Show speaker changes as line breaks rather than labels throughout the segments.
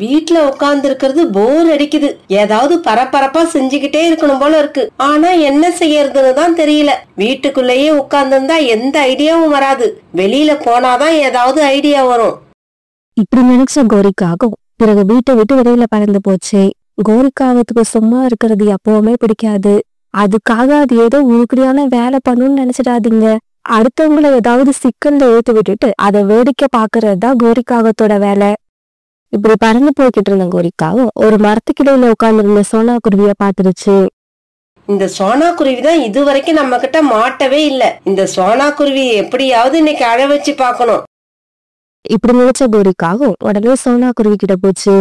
வீட்டுல உட்கார்ந்து இருக்கிறது போர் அடிக்குது. ஏதாவது பரபரப்பா செஞ்சுக்கிட்டே இருக்கணும் போல இருக்கு. ஆனா என்ன செய்யறதுன்னு தான் தெரியல. வீட்டுக்குள்ளேயே உட்கார்ந்து இருந்தா எந்த ஐடியாவும் வராது. வெளியில போனாதான் ஏதாவது ஐடியா வரும்.
இப்படி நினைச்ச கோரிக்காகும் பிறகு வீட்டை விட்டு வெளியில பறந்து போச்சு. கோரிக்காகத்துக்கு சும்மா இருக்கிறது எப்பவுமே பிடிக்காது. அதுக்காக அது ஏதோ உருப்படியான வேலை பண்ணணும்னு நினைச்சிடாதீங்க. அடுத்தவங்களை ஏதாவது சிக்கல்ல ஏத்து விட்டுட்டு அதை வேடிக்கை பாக்குறதுதான் கோரிக்காகத்தோட வேலை. இப்படி பறந்து போய்கிட்டு இருந்த கோரிக்காவும் ஒரு மரத்துக்கிடையில உட்கார்ந்து இருந்த சோனா குருவிய பாத்துருச்சு.
இந்த சோனா குருவிதான் இது வரைக்கும் நம்ம கிட்ட மாட்டவே இல்ல. இந்த சோனா குருவியை எப்படியாவது இன்னைக்கு அழ வச்சு பாக்கணும்.
இப்படி நினைச்ச கோரிக்காவும் உடனே சோனா குருவி கிட்ட போச்சு.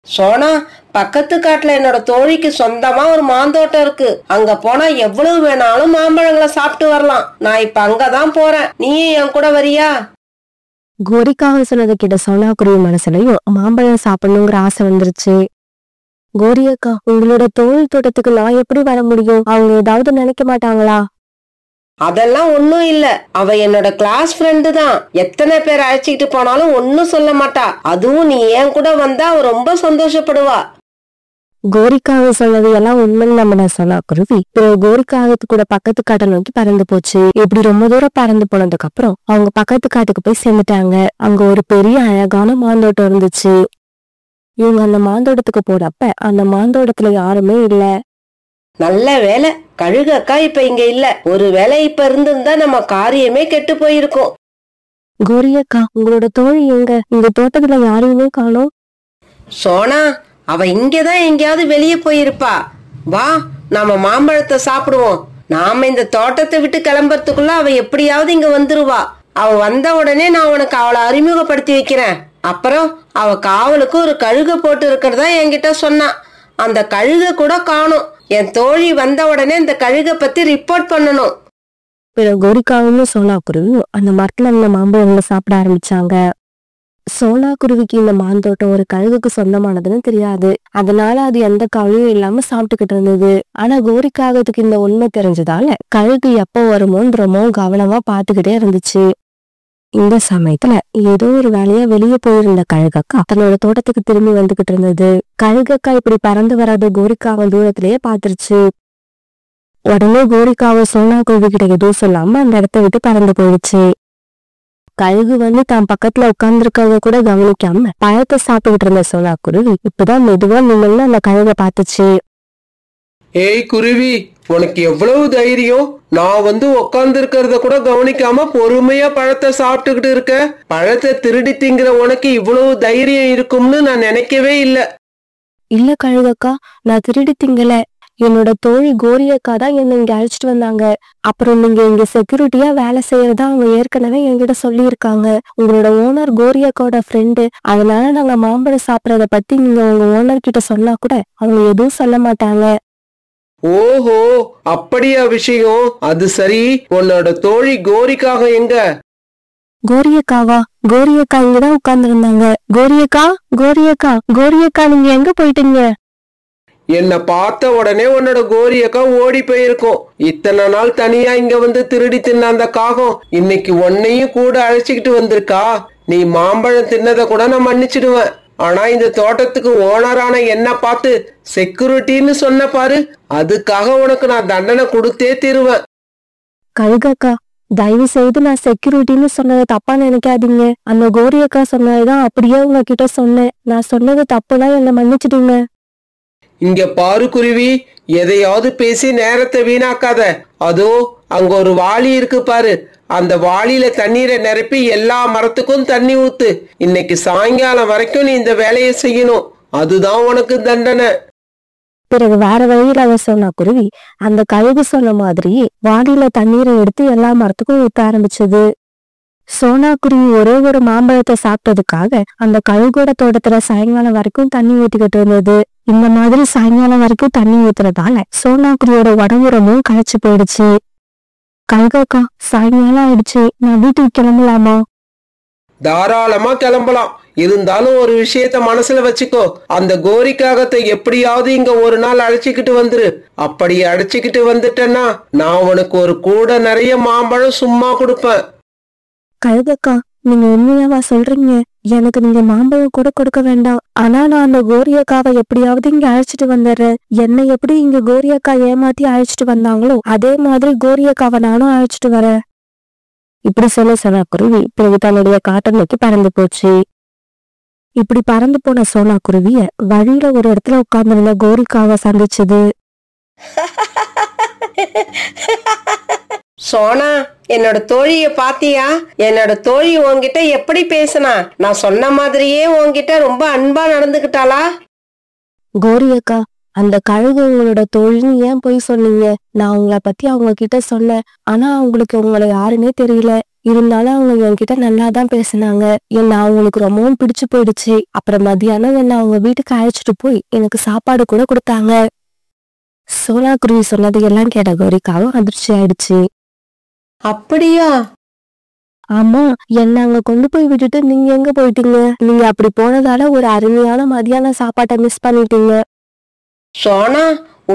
சோனா, பக்கத்து காட்டுல என்னோட தோழிக்கு சொந்தமா ஒரு மாந்தோட்டம் இருக்கு. அங்க போனா எவ்வளவு வேணாலும் மாம்பழங்களை சாப்பிட்டு வரலாம். நான் இப்ப அங்கதான் போறேன். நீயும் என் கூட வரியா?
கோரிக்காக சொன்னதை கிட்ட சோனா குருவி மனசுலயும் மாம்பழம் சாப்பிடணுங்கிற ஆசை வந்துருச்சு. கோரி அக்கா, உங்களோட தோழி தோட்டத்துக்கு நான் எப்படி வர முடியும்? அவங்க ஏதாவது நினைக்க மாட்டாங்களா?
அதெல்லாம் ஒன்னும் இல்ல. அவ என்னோட கிளாஸ் ஃப்ரெண்டு தான். எத்தனை பேர் அழைச்சிக்கிட்டு போனாலும் ஒன்னும் சொல்ல மாட்டா. அதுவும் நீ என் கூட வந்தா அவ ரொம்ப சந்தோஷப்படுவா.
கோரிக்காக சொன்னது எல்லாம் உண்மைன்னு நம்ம சோனா குருவி கோரிக்காகத்து கூட பக்கத்து காட்டை நோக்கி பறந்து போச்சு. இப்படி ரொம்ப தூரம் பறந்து போனதுக்கு அப்புறம் அவங்க பக்கத்து காட்டுக்கு போய் சேர்ந்துட்டாங்க. அங்க ஒரு பெரிய அழகான மாந்தோட்டம் இருந்துச்சு. இவங்க அந்த மாந்தோட்டத்துக்கு போறப்ப அந்த மாந்தோட்டத்துல யாருமே இல்ல.
நல்ல வேலை, கழுகு அக்கா இப்ப இங்க இல்ல. ஒரு வேலை இப்ப இருந்திருந்தா நம்ம காரியமே கெட்டு போயிருக்கும்.
கோரி அக்கா, உங்களோட தோழி எங்க? இந்த தோட்டத்துல யாரையுமே காணோம்.
சோனா, அவ இங்கதான் எங்கேயாவது வெளியே போயிருப்பா. வா, நாம மாம்பழத்தை சாப்பிடுவோம். நாம இந்த தோட்டத்தை விட்டு கிளம்புறதுக்குள்ள அவ எப்படியாவது இங்க வந்துருவா. அவ வந்த உடனே நான் உனக்கு அவளை அறிமுகப்படுத்தி வைக்கிறேன். அப்புறம் அவ காவலுக்கு ஒரு கழுக போட்டு இருக்கிறதா என்கிட்ட சொன்னான். அந்த கழுக கூட காணும். என் தோழி வந்த உடனே இந்த கழுக பத்தி ரிப்போர்ட் பண்ணணும்.
பிறகு கோரிக்காவும் சோனா குருவியும் அந்த மரத்துல இருந்த மாம்பழங்களை சாப்பிட ஆரம்பிச்சாங்க. சோனா குருவிக்கு இந்த மாந்தோட்டம் ஒரு கழுகுக்கு சொந்தமானதுன்னு தெரியாது. அதனால அது எந்த கவலையும் இல்லாம சாப்பிட்டுக்கிட்டு இருந்தது. ஆனா கோரிக்காகத்துக்கு இந்த உண்மை தெரிஞ்சதால கழுகு எப்ப வருமோன்னு ரொம்ப கவனமா பாத்துக்கிட்டே இருந்துச்சு. இந்த சமயத்துல ஏதோ ஒரு வேலையா வெளியே போயிருந்த கழுகக்கா தன்னோட தோட்டத்துக்கு திரும்பி வந்துகிட்டு இருந்தது. கழுகக்கா இப்படி பறந்து வராத கோரிக்காவை தூரத்திலேயே பாத்துருச்சு. உடனே கோரிக்காவை சோனா குருவி கிட்ட எதுவும் சொல்லாம அந்த இடத்த விட்டு பறந்து போயிடுச்சு. கழுகு வந்து தான் பக்கத்துல உட்கார்ந்துருக்கவங்க கூட கவனிக்காம பழத்தை சாப்பிட்டுக்கிட்டு இருந்த சோனா குருவி இப்பதான் மெதுவா நிமிர்ந்து அந்த கழுகை பாத்துச்சு.
ஏய் குருவி, உனக்கு எவ்வளவு தைரியம்? நான் வந்து உக்காந்து இருக்கிறத கூட கவனிக்காம பொறுமையா பழத்தை சாப்பிட்டுக்கிட்டு இருக்க. பழத்தை திருடி திங்கிற உனக்கு இவ்வளவு தைரியம் இருக்கும்னு நான் நினைக்கவே இல்ல.
இல்ல கழுகக்கா, நான் திருடி திங்கல. என்னோட தோழி கோரி அக்கா தான் என்ன இங்க அழைச்சிட்டு வந்தாங்க. அப்புறம் நீங்க இங்க செக்யூரிட்டியா வேலை செய்யறதா அவங்க ஏற்கனவே என்கிட்ட சொல்லியிருக்காங்க. உங்களோட ஓனர் கோரி அக்காவோட ஃப்ரெண்டு. அதனால நாங்க மாம்பழம் சாப்பிடறத பத்தி நீங்க உங்க ஓனர் கிட்ட சொன்னா கூட அவங்க எதுவும் சொல்ல மாட்டாங்க.
ஓஹோ, அப்படியா விஷயம்? அது சரி, உன்னோட தோழி கோரிக்காக எங்க?
கோரியக்காவா? கோரியக்கா இங்கதான் உட்கார்ந்து இருந்தாங்க. கோரியக்கா, கோரியக்கா, கோரியக்கா, நீங்க எங்க போயிட்டீங்க?
என்ன பார்த்த உடனே உன்னோட கோரியக்கா ஓடி போயிருக்கும். இத்தனை நாள் தனியா இங்க வந்து திருடி தின்ன அந்த காகம் இன்னைக்கு உன்னையும் கூட அழைச்சிக்கிட்டு வந்திருக்கா. நீ மாம்பழம் தின்னதை கூட நான் மன்னிச்சிடுவேன். ஆனா இந்த தோட்டத்துக்கு ஓனரான என்ன பார்த்து செக்யூரிட்டின்னு சொன்ன பாரு, அதுக்காக உனக்கு நான் தண்டனை கொடுத்தே தீருவேன்.
கழுகக்கா, தயவு செய்து நான் செக்யூரிட்டின்னு சொன்னதை தப்பா நினைக்காதீங்க. அந்த கோரியக்கா சொன்னதுதான் அப்படியே உங்ககிட்ட சொன்னேன். நான் சொன்னது தப்புனா என்ன மன்னிச்சிடுங்க.
இங்க பாரு குருவி, எதையாவது பேசி நேரத்தை வீணாக்காத. அதோ அங்க ஒரு வாளி இருக்கு பாரு. அந்த வாளியில தண்ணீரை நிரப்பி எல்லா மரத்துக்கும் தண்ணி ஊத்து. இன்னைக்கு சாயங்காலம் வரைக்கும் நீ இந்த வேலையை செய்யணும். அதுதான் உனக்கு தண்டனை.
பிறகு வேற வழியில அவ சொன்னா குருவி அந்த கழுகு சொன்ன மாதிரியே வாளியில தண்ணீரை எடுத்து எல்லா மரத்துக்கும் ஊத்த ஆரம்பிச்சது. சோனா குருவி ஒரே ஒரு மாம்பழத்தை சாப்பிட்டதுக்காக அந்த கழுகோட தோட்டத்துல சாயங்காலம் வரைக்கும் தண்ணி ஊத்திக்கிட்டு இருந்தது. இந்த மாதிரி சாயங்காலம் வரைக்கும் தண்ணி ஊத்துறதால சோனா குருவியோட உடம்புறமும் களைச்சு போயிடுச்சு. கழுகக்கா, சாயங்காலம் ஆயிடுச்சு, நான் வீட்டுக்கு கிளம்பலாமா?
தாராளமா கிளம்பலாம். இருந்தாலும் ஒரு விஷயத்த மனசுல வச்சுக்கோ. அந்த கோரிக்காகத்தை எப்படியாவது இங்க ஒரு நாள் அழைச்சிக்கிட்டு வந்துரு. அப்படி அழைச்சிக்கிட்டு வந்துட்டேன்னா நான் உனக்கு ஒரு கூட நிறைய மாம்பழம் சும்மா கொடுப்பேன்.
கழுகக்கா, நீங்க உண்மையாவா சொல்றீங்க? எனக்கு நீங்க மாம்பழம் கூட கொடுக்க வேண்டாம். ஆனா நான் அந்த கோரி அக்காவை எப்படியாவது இங்க அழைச்சிட்டு வந்துடுறேன். என்னை எப்படி இங்க கோரி அக்கா ஏமாத்தி அழைச்சிட்டு வந்தாங்களோ அதே மாதிரி கோரி அக்காவை நானும் அழைச்சிட்டு வரேன். இப்படி சொல்ல சோனா குருவி பிறகு தன்னுடைய காட்டை நோக்கி பறந்து போச்சு. இப்படி பறந்து போன சோனா குருவிய வழியில ஒரு இடத்துல உட்கார்ந்திருந்த கோரிக்காவை சந்திச்சது.
சோனா, என்னோட தோழிய பாத்தியா? என்னோட தோழி உன்கிட்ட எப்படி பேசினா? நான் சொன்ன மாதிரியே உன்கிட்ட ரொம்ப அன்பா நடந்துகிட்டாளா?
கோரி அக்கா, அந்த கழுகு உங்களோட தோழின்னு ஏன் போய் சொன்னீங்க? நான் உங்களை பத்தி அவங்க கிட்ட சொன்னேன். ஆனா அவங்களுக்கு உங்களை யாருன்னே தெரியல. இருந்தாலும் அவங்க என்கிட்ட நல்லாதான் பேசினாங்க. என்ன அவங்களுக்கு ரொம்பவும் பிடிச்சு போயிடுச்சு. அப்புறம் மத்தியானம் என்ன அவங்க வீட்டுக்கு அழைச்சிட்டு போய் எனக்கு சாப்பாடு கூட கொடுத்தாங்க. சோனா குருவி சொன்னது எல்லாம் கேட்ட கோரிக்காவும் அதிர்ச்சி ஆயிடுச்சு.
அப்படியா?
ஆமா, என்ன அங்க கொண்டு போய் விட்டுட்டு நீங்க எங்க போயிட்டீங்க? நீங்க அப்படி போனதால ஒரு அருமையான மதியான சாப்பாட்டை மிஸ் பண்ணிட்டீங்க.
சோனா,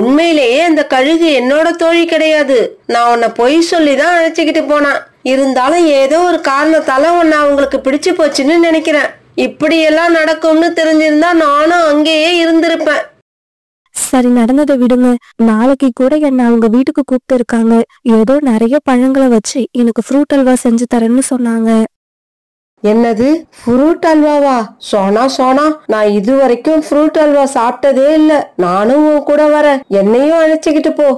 உண்மையிலேயே அந்த கழுகு என்னோட தோழி கிடையாது. நான் உன்னை பொய் சொல்லிதான் அழைச்சிக்கிட்டு போனான். இருந்தாலும் ஏதோ ஒரு காரணத்தால உன்னை அவங்களுக்கு பிடிச்சு போச்சுன்னு நினைக்கிறேன். இப்படி எல்லாம் நடக்கும்னு தெரிஞ்சிருந்தா நானும் அங்கேயே இருந்திருப்பேன்.
சரி, நடந்ததை விடுங்க. நாளைக்கு கூட என்ன அவங்க வீட்டுக்கு கூப்பிட்டு இருக்காங்க. ஏதோ நிறைய பழங்களை வச்சு எனக்கு ஃப்ரூட் அல்வா செஞ்சு தரேன்னு சொன்னாங்க.
என்னது, ஃப்ரூட் அல்வாவா? சோனா சோனா, நான் இது வரைக்கும் ஃப்ரூட் அல்வா சாப்பிட்டதே இல்ல. நானும் உன் கூட வரேன். என்னையும் அழைச்சிக்கிட்டு போ.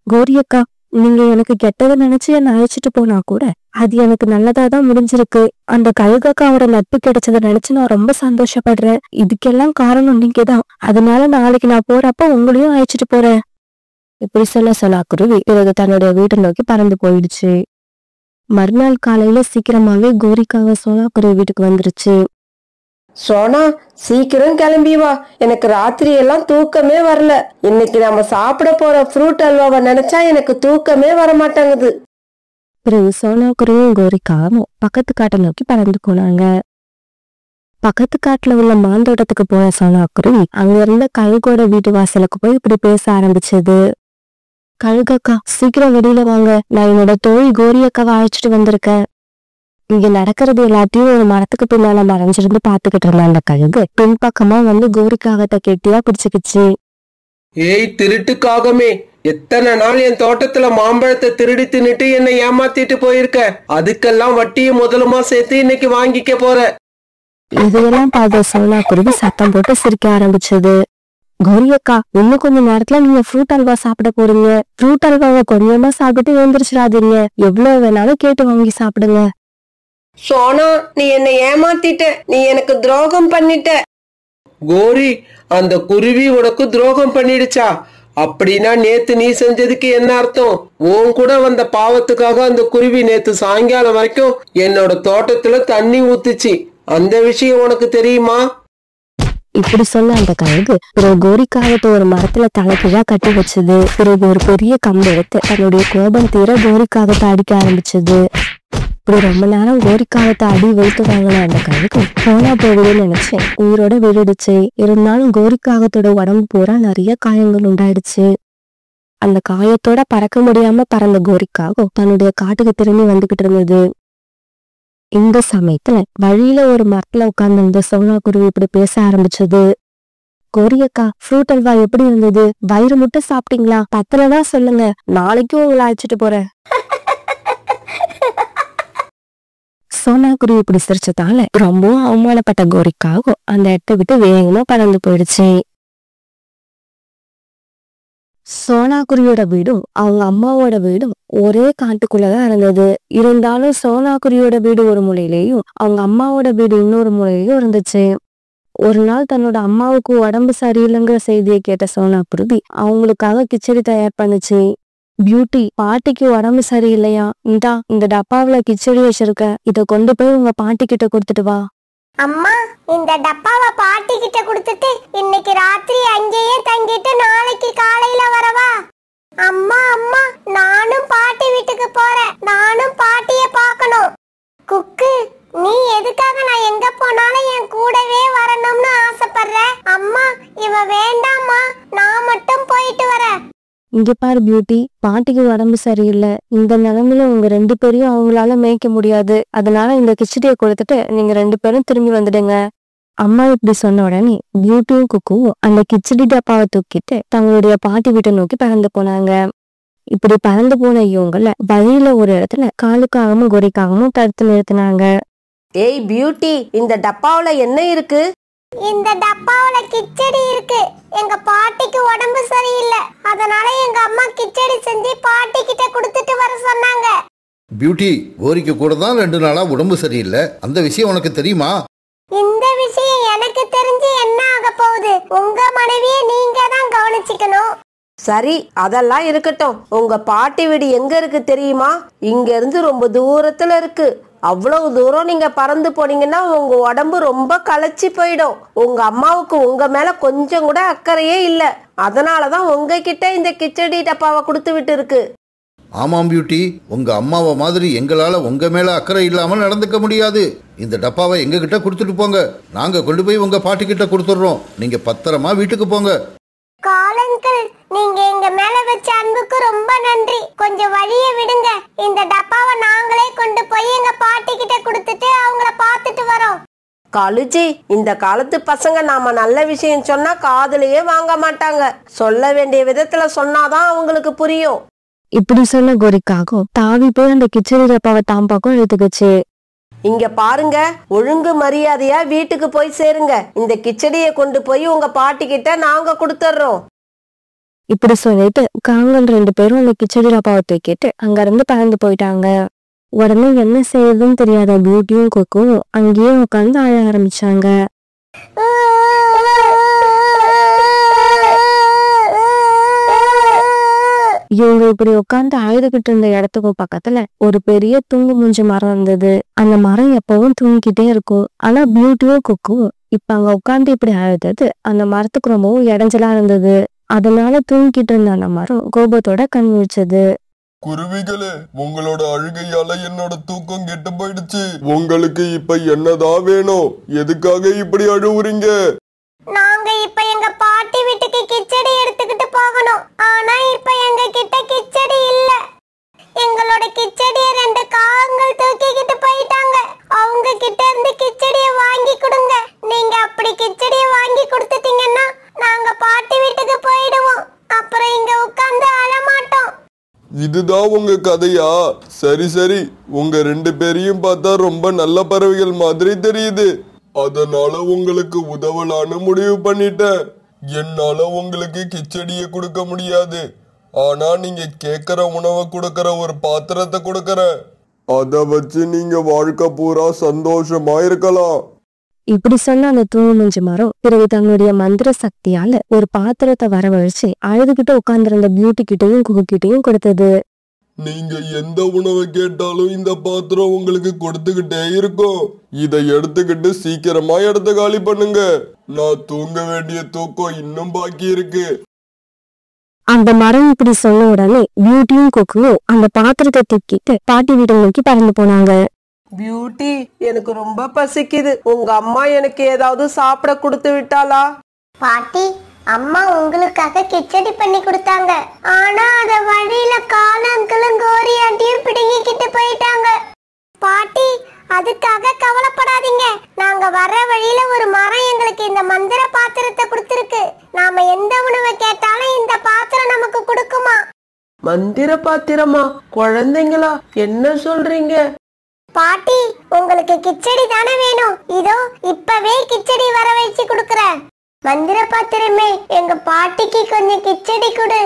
கோரி அக்கா, நீங்க எனக்கு கெட்டதை நினைச்சு என்ன அழைச்சிட்டு போனா கூட அது எனக்கு நல்லதாதான் முடிஞ்சிருக்கு. அந்த கழுகக்காவோட நட்பு கிடைச்சதை நினைச்சு நான் ரொம்ப சந்தோஷப்படுறேன். இதுக்கெல்லாம் காரணம் நீங்கதான். அதனால நாளைக்கு நான் போறப்ப உங்களையும் அழைச்சிட்டு போறேன். இப்படி சொல்ல சோனா குருவி பிறகு தன்னுடைய வீட்டை நோக்கி பறந்து போயிடுச்சு. மறுநாள் காலையில சீக்கிரமாவே கோரிக்காக சோனா குருவி வீட்டுக்கு வந்துருச்சு.
சோனா, சீக்கிரம் கிளம்பி வா. எனக்கு ராத்திரி எல்லாம் தூக்கமே வரல. இன்னைக்கு நம்ம சாப்பிட போற ஃப்ரூட் அல்வாவை நினைச்சா எனக்கு தூக்கமே வர மாட்டேங்குது.
பிறகு சோனா குருவியும் கோரிக்காவும் பக்கத்து காட்டை நோக்கி பறந்து போனாங்க. பக்கத்து காட்டுல உள்ள மாந்தோட்டத்துக்கு போன சோனா குருவி அங்க இருந்த கழுகோட வீட்டு வாசலுக்கு போய் இப்படி பேச ஆரம்பிச்சது. கழுகக்கா, சீக்கிரம் வெளியில வாங்க. நான் என்னோட தோழி கோரி அக்காவை அழைச்சிட்டு வந்திருக்கேன். இங்க நடக்கிறது எல்லாத்தையும் ஒரு மரத்துக்கு பின்னால மறைஞ்சிருந்து பாத்துக்கிட்டு இருந்த அந்த கழுகு பின்பக்கமா வந்து கோரிக்காகத்தை கெட்டியா பிடிச்சுக்கிச்சு.
ஏய் திருட்டுக்காகமே, எத்தனை நாள் என் தோட்டத்துல மாம்பழத்தை திருடி தின்னுட்டு என்னை ஏமாத்திட்டு போயிருக்க. அதுக்கெல்லாம் வட்டியை முதலுமா சேர்த்து இன்னைக்கு வாங்கிக்க போற.
இதையெல்லாம் பார்த்த சோனா குருவி சத்தம் போட்டு சிரிக்க ஆரம்பிச்சது. கோரி அக்கா, இன்னும் கொஞ்ச நேரத்துல நீங்க ஃப்ரூட் அல்வா சாப்பிட போறீங்க. ஃப்ரூட் அல்வாவை கொஞ்சமா சாப்பிட்டு எழுந்திரிச்சிடாதீங்க. எவ்வளவு வேணாலும் கேட்டு வாங்கி சாப்பிடுங்க.
சோனா, நீ என்னை ஏமாத்திட்ட. நீ எனக்கு துரோகம் பண்ணிட்ட.
கோரி, அந்த குருவி உனக்கு துரோகம் பண்ணிடுச்சா? அப்படின்னா நேத்து நீ செஞ்சதுக்கு என்ன அர்த்தம்? உன் கூட வந்த பாவத்துக்காக அந்த குருவி நேத்து சாயங்காலம் வரைக்கும் என்னோட தோட்டத்துல தண்ணி ஊத்துச்சு. அந்த விஷயம் உனக்கு தெரியுமா?
இப்படி சொன்ன அந்த கழுகு பிறகு கோரிக்காகத்தை ஒரு மரத்துல தலைக்கீழா கட்டி வச்சது. பிறகு ஒரு பெரிய கம்பு எடுத்து தன்னுடைய கோபம் தீர கோரிக்காகத்தை அடிக்க ஆரம்பிச்சது. இப்படி ரொம்ப நேரம் கோரிக்காகத்தை அடி வைத்து வாங்கின அந்த கழுகு போனா போகுதுன்னு நினைச்சு உயிரோட விழுடுச்சு. இருந்தாலும் கோரிக்காகத்தோட உடம்பு பூரா நிறைய காயங்கள் உண்டாயிடுச்சு. அந்த காயத்தோட பறக்க முடியாம பறந்த கோரிக்காகம் தன்னுடைய காட்டுக்கு திரும்பி வந்துகிட்டு இருந்தது. இந்த சமயத்துல வழியில ஒரு மரத்துல உட்கார்ந்து இருந்த சோனா குருவி இப்படி பேச ஆரம்பிச்சது. கோரி அக்கா, ஃப்ரூட் அல்வா எப்படி இருந்தது? வயிறு முட்டை சாப்பிட்டீங்களா? பத்தலதான் சொல்லுங்க, நாளைக்கும் உங்களை அழைச்சிட்டு போறேன். சோனா குருவி இப்படி சிரிச்சதால ரொம்பவும் அவமானப்பட்ட கோரிக்காகும் அந்த இடத்தை விட்டு வேகமா பறந்து போயிடுச்சு. சோனா குருவியோட வீடும் அவங்க அம்மாவோட வீடும் ஒரே காட்டுக்குள்ளதான் இருந்தது. இருந்தாலும் சோனா குருவியோட வீடு ஒரு மூலையிலேயும் அவங்க அம்மாவோட வீடு இன்னொரு மூலையிலையும் இருந்துச்சு. ஒரு நாள் தன்னோட அம்மாவுக்கு உடம்பு சரியில்லைங்கிற செய்தியை கேட்ட சோனா குருவி அவங்களுக்காக கிச்சடி தயார் பண்ணுச்சு. பியூட்டி, பாட்டிக்கு உடம்பு சரியில்லையா? இந்த டப்பாவில கிச்சடி வச்சிருக்க, இத கொண்டு போய் உங்க பாட்டி கிட்ட கொடுத்துட்டு வா.
அம்மா, இந்த டப்பாவை பாட்டி கிட்ட கொடுத்துட்டு இன்னைக்கு ராத்திரி அங்கேயே தங்கிட்டு நாளைக்கு காலையில வரவா? அம்மா அம்மா, நானும் பாட்டி வீட்டுக்கு போறேன். நானும் பாட்டிய பார்க்கணும். குக்கு, நீ எதுக்காக நான் எங்க போனாலும் என் கூடவே வரணும்னு ஆசைப்படுற? அம்மா, இவ வேண்டாம்மா, நான் மட்டும் போயிட்டு வரேன்.
இங்க பாரு பியூட்டி, பாட்டிக்கு உடம்பு சரியில்லை. இந்த நிலைமையில உங்க 2 பேரையும் அவங்களால மேய்க்க முடியாது. அதனால இந்த கிச்சடியை கொடுத்துட்டு நீங்க 2 பேரும் திரும்பி வந்துடுங்க. அம்மா இப்படி சொன்ன உடனே பியூட்டியும் குக்குவும் அந்த கிச்சடி டப்பாவை தூக்கிட்டு தங்களுடைய பாட்டி வீட்டை நோக்கி பறந்து போனாங்க. இப்படி பறந்து போன இவங்கள வழியில ஒரு இடத்துல காலுக்காகவும் கோரிக்காகவும் தடுத்து நிறுத்தினாங்க.
ஏய் பியூட்டி, இந்த டப்பாவுல என்ன இருக்கு?
இந்த டப்பாவுல கிச்சடி இருக்கு. எங்க பாட்டிக்கு உடம்பு சரியில்லை, அதனால எங்க அம்மா கிச்சடி செஞ்சு பாட்டி கிட்ட கொடுத்துட்டு வர சொன்னாங்க.
பியூட்டி, கோரிக்கு கூட தான் 2 நாளா உடம்பு சரியில்லை. அந்த விஷயம் உனக்கு தெரியுமா?
இந்த விஷயம் எனக்கு தெரிஞ்சு என்ன ஆக போகுது? உங்க மனைவியை நீங்க தான் கவனிச்சுக்கணும்.
சரி, அதெல்லாம் இருக்கட்டும். உங்க பாட்டி வீடு எங்க இருக்கு தெரியுமா? இங்க இருந்து ரொம்ப தூரத்துல இருக்கு. அவ்வளவு தூரம் நீங்க பறந்து போனீங்கன்னா உங்க உடம்பு ரொம்ப களைச்சி போயிடும். உங்க அம்மாவுக்கு உங்க மேல கொஞ்சம் கூட அக்கறையே இல்ல. அதனாலதான் உங்ககிட்ட இந்த கிச்சடி டப்பாவை கொடுத்து விட்டு இருக்கு.
ஆமாம் பியூட்டி, உங்க அம்மாவை மாதிரி எங்களால உங்க மேல அக்கறை இல்லாமல் நடந்துக்க முடியாது. இந்த டப்பாவை எங்க கிட்ட கொடுத்துட்டு போங்க. நாங்க கொண்டு போய் உங்க பாட்டி கிட்ட கொடுத்துடுறோம். நீங்க பத்திரமா வீட்டுக்கு போங்க.
காலங்கள், நீங்க எங்க மேல வச்ச அன்புக்கு ரொம்ப நன்றி. கொஞ்சம் வழிய விடுங்க. இந்த டப்பாவை நாங்களே கொண்டு போய் எங்க பாட்டி கிட்ட கொடுத்துட்டு அவங்கள பார்த்துட்டு வரோம்.
காலுஜி, இந்த காலத்து பசங்க நாம நல்ல விஷயம் சொன்னா காதுலயே வாங்க மாட்டாங்க. சொல்ல வேண்டிய விதத்துல சொன்னாதான் அவங்களுக்கு புரியும்.
இப்படி சொன்ன கோரிக்காகவும் தாவி போய் அந்த கிச்சடி டப்பாவை தாம்பாக்கும் எடுத்துக்கிச்சு.
இங்க பாருங்க, ஒழுங்கு மரியாதையா வீட்டுக்கு போய் சேருங்க. இந்த கிச்சடியை கொண்டு போய் உங்க பாட்டி கிட்ட நாங்க கொடுத்துறோம்.
இப்படி சொல்லிட்டு காங்கல் 2 பேரும் அந்த கிச்சடி டப்பாவை தூக்கிட்டு அங்க இருந்து பறந்து போயிட்டாங்க. உடனே என்ன செய்யறதுன்னு தெரியாத பியூட்டியும் குக்கும் அங்கேயே உட்காந்து அழ ஆரம்பிச்சாங்க. இவங்க இப்படி உட்காந்து அழுதுகிட்டு இருந்த இடத்துக்கும் பக்கத்துல ஒரு பெரிய தூங்கு மூஞ்சி மரம் இருந்தது. அந்த மரம் எப்பவும் தூங்கிக்கிட்டே இருக்கும். ஆனா பியூட்டியும் குக்கும் இப்ப அங்க உட்காந்து இப்படி அழுதது அந்த மரத்துக்கு ரொம்பவும் இடைஞ்சலா இருந்தது. அதனால தூங்கிட்டு இருந்த அந்த மரம் கோபத்தோட கண் விழிச்சது.
குருவிகளே, உங்களோட அழுகையால என்னோட தூக்கம் கெட்டு போயிடுச்சு. உங்களுக்கு இப்ப என்னதான் வேணும்? எதுக்காக இப்படி அழுவுறீங்க?
நாங்க இப்ப எங்க பாட்டி வீட்டுக்கு கிச்சடி எடுத்துக்கிட்டு போகணும். ஆனா இப்ப எங்க கிட்ட கிச்சடி இல்ல. எங்களோட கிச்சடிய 2 காகங்கள் தூக்கிக்கிட்டு போயிட்டாங்க. அவங்க கிட்ட இருந்து கிச்சடிய வாங்கி கொடுங்க. நீங்க அப்படி கிச்சடிய வாங்கி கொடுத்துட்டீங்கன்னா நாங்க பாட்டி வீட்டுக்கு போயிடுவோம். அப்புறம் இங்க உட்கார்ந்து அழமாட்டோம்.
இதுதான் உங்க கதையா? சரி சரி, உங்க 2 பேரையும் பார்த்தா ரொம்ப நல்ல பறவைகள் மாதிரி தெரியுது. அதனால உங்களுக்கு உதவலான்னு முடிவு பண்ணிட்டேன். என்னால உங்களுக்கு கிச்சடியை கொடுக்க முடியாது. ஆனா நீங்க கேட்கிற உணவை கொடுக்கற ஒரு பாத்திரத்தை கொடுக்கறேன். அத வச்சு நீங்க வாழ்க்கை பூரா சந்தோஷமா இருக்கலாம்.
இப்படி சொன்ன அந்த தூங்கு மூஞ்சி மரம் பிறகு தன்னுடைய மந்திர சக்தியால ஒரு பாத்திரத்தை வரவழைச்சு அழுதுகிட்ட உட்கார்ந்திருந்த பியூட்டி கிட்டையும் குக்கு கிட்டையும் கொடுத்தது.
நீங்க எந்த உணவை கேட்டாலும் இந்த பாத்திரம் உங்களுக்கு கொடுத்துக்கிட்டே இருக்கும். இதை எடுத்துக்கிட்டு சீக்கிரமா இடத்த காலி பண்ணுங்க. நான் தூங்க வேண்டிய தூக்கம் இன்னும் பாக்கி இருக்கு.
அந்த மரம் இப்படி சொன்ன உடனே பியூட்டியும் குக்கும் அந்த பாத்திரத்தை தூக்கிட்டு பாட்டி வீட்டை நோக்கி பறந்து போனாங்க.
பியூட்டி, எனக்கு ரொம்ப பசிக்குது. உங்க அம்மா எனக்கு ஏதாவது சாப்பிட கொடுத்து விட்டாளா?
பாட்டி, அம்மா உங்களுக்காக கிச்சடி பண்ணி கொடுத்தாங்க. ஆனா அத வழியில காலங்களும் கோரியாட்டியும் பிடுங்கிக்கிட்டு போயிட்டாங்க. பாட்டி, அதுக்காக கவலைப்படாதீங்க. நாங்க வர்ற வழியில ஒரு மரம் எங்களுக்கு இந்த மந்திர பாத்திரத்தை கொடுத்திருக்கு. நாம எந்த உணவை கேட்டாலும் இந்த பாத்திரம் நமக்கு கொடுக்குமா?
மந்திர பாத்திரமா? குழந்தைங்களா, என்ன சொல்றீங்க?
பாட்டி, உங்களுக்கு கிச்சடி தானே வேணும்? இதோ இப்பவே கிச்சடி வர வச்சு கொடுக்கறேன். மந்திர பாத்திரமே, எங்க பாட்டிக்கு கொஞ்சம் கிச்சடி கொடு.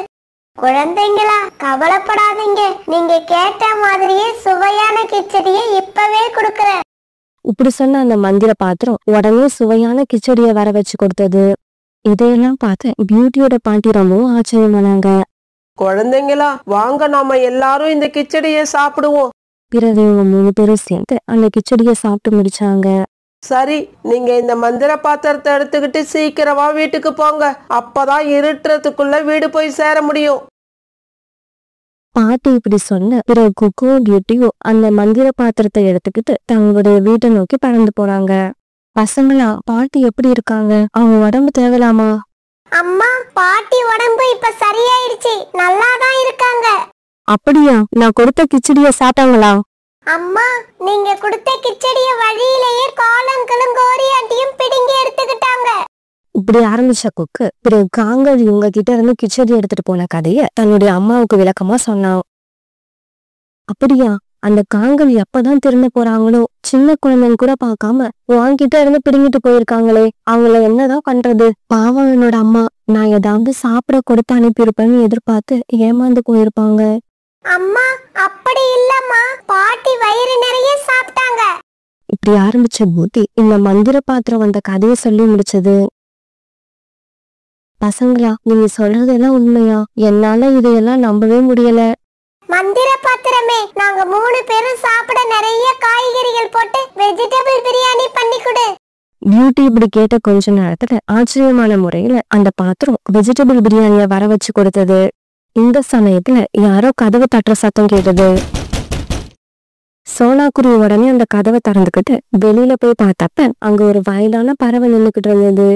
குழந்தைங்களா, கவலைப்படாதீங்க. நீங்க கேட்ட மாதிரியே சுவையான கிச்சடியை இப்பவே கொடுக்கறேன்.
இப்படி சொன்ன அந்த மந்திர பாத்திரம் உடனே சுவையான கிச்சடியை வர வச்சு கொடுத்தது. இதையெல்லாம் பார்த்து பியூட்டியோட பாட்டி ரொம்பவும் ஆச்சரியமானாங்க.
குழந்தைங்களா, வாங்க நாம எல்லாரும் இந்த கிச்சடியை சாப்பிடுவோம்.
பிறகு இவங்க 3 பேரும் சேர்ந்து அந்த கிச்சடியை சாப்பிட்டு முடிச்சாங்க.
சரி, நீங்க இந்த மந்திர பாத்திரத்தை எடுத்துக்கிட்டு சீக்கிரமா வீட்டுக்கு போங்க. அப்பதான் இருட்டுறதுக்குள்ள வீடு போய் சேர முடியும்.
பாட்டி இப்படி சொன்ன பிறகு குக்கும் பியூட்டியும் அந்த மந்திர பாத்திரத்தை எடுத்துக்கிட்டு தங்களுடைய வீட்டை நோக்கி பறந்து போறாங்க. பசங்களா, பாட்டி எப்படி இருக்காங்க? அவங்க உடம்பு தேவலாமா?
அம்மா பாட்டி உடம்பு இப்ப சரியாயிடுச்சு, நல்லாதான் இருக்காங்க.
அப்படியா? நான் கொடுத்த கிச்சடிய சாப்பிட்டாங்களா?
அம்மா நீங்க கொடுத்த கிச்சடிய வழியிலேயே காலங்களும் கோரியாட்டியும் பிடுங்கி எடுத்துக்கிட்டாங்க.
இப்படி ஆரம்பிச்ச கொக்கு பிறகு காங்கல் இவங்க கிட்ட இருந்து கிச்சடி எடுத்துட்டு போன கதைய தன்னுடைய அம்மாவுக்கு விளக்கமா சொன்னான். அப்படியா? அந்த காங்கல் எப்பதான் திரும்ப போறாங்களோ, சின்ன குழந்தைங்க கூட பார்க்காம வாங்கிட்ட இருந்து பிடுங்கிட்டு போயிருக்காங்களே, அவங்கள என்னதான் பண்றது? பாவம் என்னோட அம்மா. நான் ஏதாவது சாப்பிட கொடுத்து அனுப்பியிருப்பேன்னு எதிர்பார்த்து ஏமாந்து போயிருப்பாங்க.
அம்மா அப்படி இல்லம்மா, பாட்டி வயிறு நிறைய சாப்பிட்டாங்க.
இப்படி ஆரம்பிச்ச பூட்டி இந்த மந்திர பாத்திரம் வந்த கதையை சொல்லி முடிச்சது. பசங்களா, நீங்க சொல்றதெல்லாம் உண்மையா? என்னால இதையெல்லாம் நம்பவே முடியல.
மந்திர பாத்திரமே, நாங்க 3 பேரும் சாப்பிட நிறைய காய்கறிகள் போட்டு வெஜிடபிள் பிரியாணி பண்ணி கொடு.
பியூட்டி இப்படி கேட்ட கொஞ்ச நேரத்துல ஆச்சரியமான முறையில அந்த பாத்திரம் வெஜிடபிள் பிரியாணிய வர வச்சு கொடுத்தது. இந்த சமயத்துல யாரோ கதவை தட்டுற சத்தம் கேட்டது. சோனாக்குருவி உடனே அந்த கதவை திறந்துகிட்டு வெளியில போய் பார்த்தப்ப அங்க ஒரு வயலான பறவை நின்னுகிட்டு இருந்தது.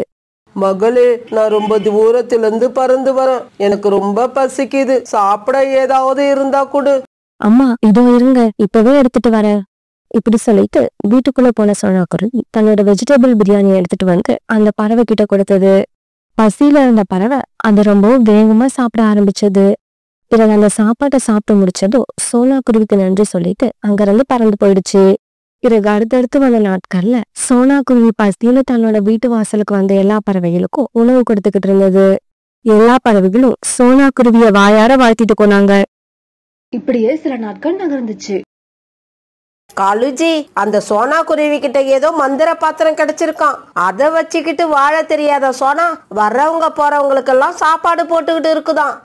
மகளே, நான் ரொம்ப தூரத்துல இருந்து பறந்து வரேன். எனக்கு ரொம்ப பசிக்குது. சாப்பிட ஏதாவது இருந்தா கொடு.
அம்மா இதோ இருங்க, இப்பவே எடுத்துட்டு வரேன். இப்படி சொல்லிட்டு வீட்டுக்குள்ள போன சோனாக்குருவி தன்னோட வெஜிடபிள் பிரியாணி எடுத்துட்டு வந்து அந்த பறவை கிட்ட கொடுத்தது. பசியில இருந்த பறவை அதை ரொம்ப வேகமா சாப்பிட ஆரம்பிச்சது. பிறகு அந்த சாப்பாட்டை சாப்பிட்டு முடிச்சதும் சோனாக்குருவிக்கு நன்றி சொல்லிட்டு அங்கிருந்து பறந்து போயிடுச்சு. பிறகு அடுத்தடுத்து வந்த நாட்கள்ல சோனாக்குருவி பசியில தன்னோட வீட்டு வாசலுக்கு வந்த எல்லா பறவைகளுக்கும் உணவு கொடுத்துக்கிட்டு இருந்தது. எல்லா பறவைகளும் சோனாக்குருவிய வாயார வாழ்த்திட்டு போனாங்க.
இப்படியே சில நாட்கள் நகர்ந்துச்சு.
காலுஜி, அந்த சோனா குருவி கிட்ட ஏதோ மந்திர பாத்திரம் கிடைச்சிருக்கான். அதை வச்சுக்கிட்டு வாழ தெரியாத சோனா வர்றவங்க போறவங்களுக்கெல்லாம் சாப்பாடு போட்டுக்கிட்டு இருக்குதான்.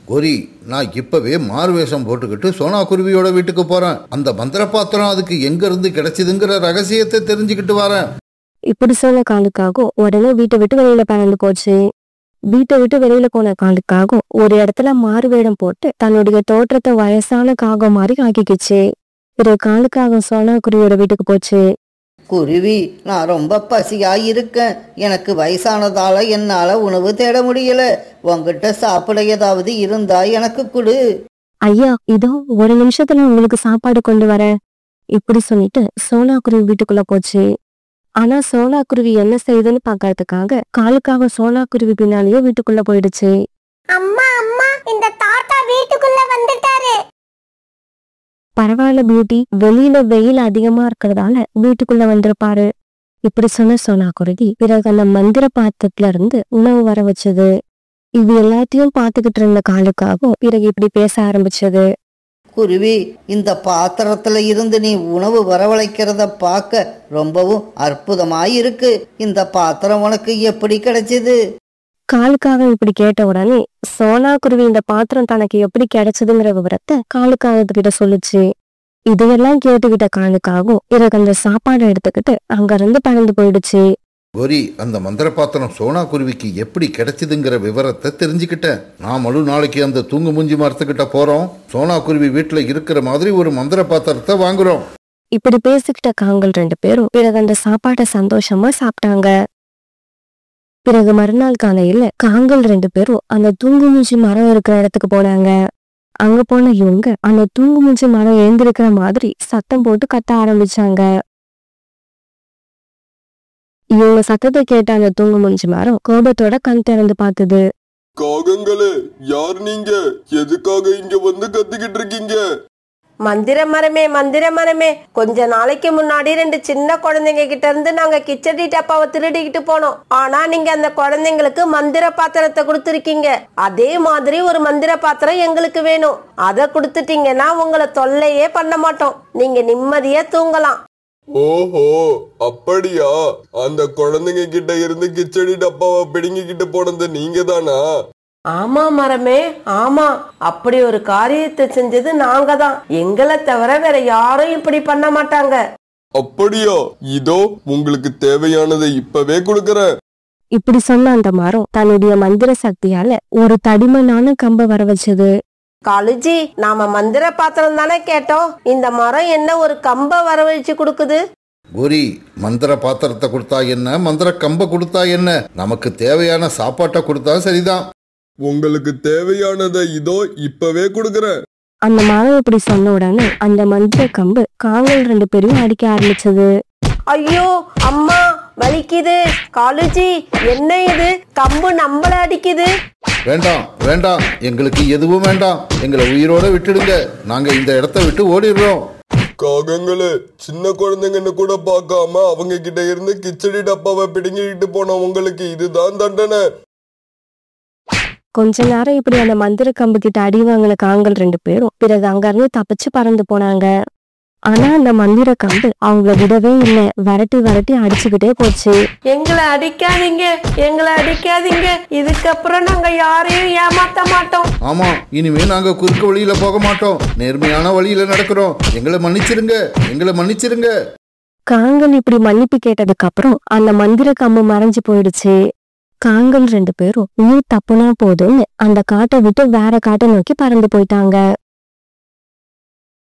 கோரி, நான் இப்பவே மாறுவேஷம் போட்டுக்கிட்டு சோனா குருவியோட வீட்டுக்கு போறேன். அந்த மந்திர பாத்திரம் அதுக்கு எங்க இருந்து கிடைச்சதுங்கிற ரகசியத்தை தெரிஞ்சுக்கிட்டு வரேன்.
இப்படி சொன்ன காலுக்காகவும் உடனே வீட்டை விட்டு வெளியில பறந்து போச்சு. வீட்டை விட்டு வெளியில போன காலுக்காகவும் ஒரு இடத்துல மாறு வேடம் போட்டு தன்னுடைய தோற்றத்தை வயசான காகம் மாதிரி ஆக்கிக்கிச்சு. பிறகு காலுக்காக சோனா குருவியோட வீட்டுக்கு போச்சு.
குருவி, நான் ரொம்ப பசியா இருக்கேன். எனக்கு வயசானதால என்னால உணவு தேட முடியல. உங்ககிட்ட சாப்பிட ஏதாவது இருந்தா எனக்கு கொடு.
ஐயா, இதோ ஒரு நிமிஷத்துல உங்களுக்கு சாப்பாடு கொண்டு வரேன். இப்படி சொல்லிட்டு சோனா குருவி வீட்டுக்குள்ள போச்சு. ஆனா சோனா குருவி என்ன செய்யுதுன்னு பாக்கறதுக்காக காலுக்காக சோனா குருவி பின்னாலேயே வீட்டுக்குள்ள போயிடுச்சு.
அம்மா அம்மா, இந்த தாத்தா வீட்டுக்குள்ள வந்துட்டாரு.
பரவாயில்ல பியூட்டி, வெளியில வெயில் அதிகமா இருக்கிறதால வீட்டுக்குள்ள வந்திருப்பாரு. இப்படி சொன்ன சோனா குருவி பிறகு அந்த மந்திர பாத்திரத்துல இருந்து உணவு வர வச்சது. இது எல்லாத்தையும் பாத்துக்கிட்டு இருந்த காலுக்காகவும் பிறகு இப்படி பேச ஆரம்பிச்சது.
குருவி, இந்த பாத்திரத்துல இருந்து நீ உணவு வரவழைக்கிறத பார்க்க ரொம்பவும் அற்புதமாயிருக்கு. இந்த பாத்திரம் உனக்கு எப்படி கிடைச்சது?
காலுக்காக இப்படி கேட்ட உடனே சோனா குருவி இந்த பாத்திரம் தனக்கு எப்படி கிடைச்சதுங்கிற விவரத்தை காலுக்காகத்துக்கிட்ட சொல்லுச்சு. இதையெல்லாம் கேட்டுக்கிட்ட காலுக்காகவும் பிறகு அந்த சாப்பாடை எடுத்துக்கிட்டு அங்க இருந்து பறந்து போயிடுச்சு.
கோரி, அந்த மந்திர பாத்திரம் சோனா குருவிக்கு எப்படி கிடைச்சதுங்கிற விவரத்தை தெரிஞ்சுக்கிட்டேன். நாமளும் நாளைக்கு அந்த தூங்கு மூஞ்சி மரத்துக்கிட்ட போறோம். சோனா குருவி வீட்டுல இருக்கிற மாதிரி ஒரு மந்திர பாத்திரத்தை வாங்குறோம்.
இப்படி பேசிக்கிட்ட காங்கள் 2 பேரும் பிறகு அந்த சாப்பாட்டை சந்தோஷமா சாப்பிட்டாங்க. பிறகு மறுநாள் காலையில காங்கள் 2 பேரும் அந்த தூங்குமூஞ்சி மரம் இருக்கிற இடத்துக்கு போனாங்க. அங்க போன இவங்க அந்த தூங்குமூஞ்சி மரம் எழுந்திருக்கிற மாதிரி சத்தம் போட்டு கத்த ஆரம்பிச்சாங்க. இவங்க சத்தத்தை கேட்ட அந்த தூங்குமூஞ்சி மரம் கோபத்தோட கண் திறந்து பார்த்தது.
காகங்களே, யார் நீங்க? எதுக்காக இங்க வந்து கத்திக்கிட்டு இருக்கீங்க?
மந்திர மரமே, கொஞ்ச நாளைக்கு முன்னாடி 2 சின்ன குழந்தைங்க கிட்ட இருந்து நாங்க கிச்சடி டப்பாவை திருடிக்கிட்டு போனோம். ஆனா நீங்க அந்த குழந்தைங்களுக்கு மந்திர பாத்திரத்தை கொடுத்துருக்கீங்க. அதே மாதிரி ஒரு மந்திர பாத்திரம் எங்களுக்கு வேணும். அதை கொடுத்துட்டீங்கன்னா உங்களை தொல்லையே பண்ண மாட்டோம். நீங்க நிம்மதியா தூங்கலாம்.
ஓஹோ, அப்படியா? அந்த குழந்தைங்க கிட்ட இருந்து கிச்சடி டப்பாவை பிடுங்கிக்கிட்டு போனது நீங்க தானா?
ஆமா மரமே, ஆமா. அப்படி ஒரு காரியத்தை செஞ்சது நாங்க தான். எங்களை தவிர வேற யாரும் இப்படி பண்ண மாட்டாங்க.
அப்படியா? இதோ உங்களுக்கு தேவையானதை இப்பவே கொடுக்கறேன்.
இப்படி சொன்ன அந்த மரம் தன்னுடைய மந்திர சக்தியால ஒரு தடிமனான கம்பை வர வச்சது.
காலுஜி, நாம மந்திர பாத்திரம் தானே கேட்டோம். இந்த மரம் என்ன ஒரு கம்பை வரவழைச்சு கொடுக்குது?
கோரி, மந்திர பாத்திரத்தை கொடுத்தா என்ன, மந்திர கம்ப கொடுத்தா என்ன, நமக்கு தேவையான சாப்பாட்டை கொடுத்தா சரிதான்.
உங்களுக்கு தேவையானதை இதோ இப்பவே கொடுக்கறேன்.
அந்த மாணவன் இப்படி சொன்ன உடனே அந்த மந்திர கம்பு காங்கள் 2 பேரையும் அடிக்க ஆரம்பிச்சது.
ஐயோ அம்மா, வலிக்குது. காலுஜி, என்ன இது? கம்பு நம்மள அடிக்குது.
வேண்டாம் வேண்டாம், எங்களுக்கு எதுவும் வேண்டாம், எங்களை உயிரோட விட்டுடுங்க, நாங்க இந்த இடத்த விட்டு ஓடிடுறோம்.
காகங்களே, சின்ன குழந்தைங்கன்னு கூட பார்க்காம அவங்க கிட்ட இருந்து கிச்சடி டப்பாவை பிடுங்கிட்டு போன உங்களுக்கு இதுதான் தண்டனை.
கொஞ்ச நேரம் இப்படி அந்த மந்திர கம்பு கிட்ட அடி வாங்கின காங்கள் 2 பேரும் பிறகு அங்கிருந்து தப்பிச்சு பறந்து போனாங்க. ஆனா அந்த மந்திர கம்பு அவங்கள விடவே இல்லை, விரட்டி விரட்டி அடிச்சுக்கிட்டே போச்சு.
எங்களை அடிக்காதீங்க, எங்களை அடிக்காதீங்க. இதுக்கப்புறம் நாங்க யாரையும் ஏமாத்த மாட்டோம்.
ஆமா, இனிமே நாங்க குறுக்கு வழியில போக மாட்டோம், நேர்மையான வழியில நடக்கிறோம், எங்களை மன்னிச்சிருங்க, எங்களை மன்னிச்சிருங்க.
காங்கள் இப்படி மன்னிப்பு கேட்டதுக்கு அப்புறம் அந்த மந்திர கம்பு மறைஞ்சு போயிடுச்சு. காங்கள் 2 பேரும் உயிர் தப்புனா போதும்னு அந்த காட்டை விட்டு வேற காட்டை நோக்கி பறந்து போயிட்டாங்க.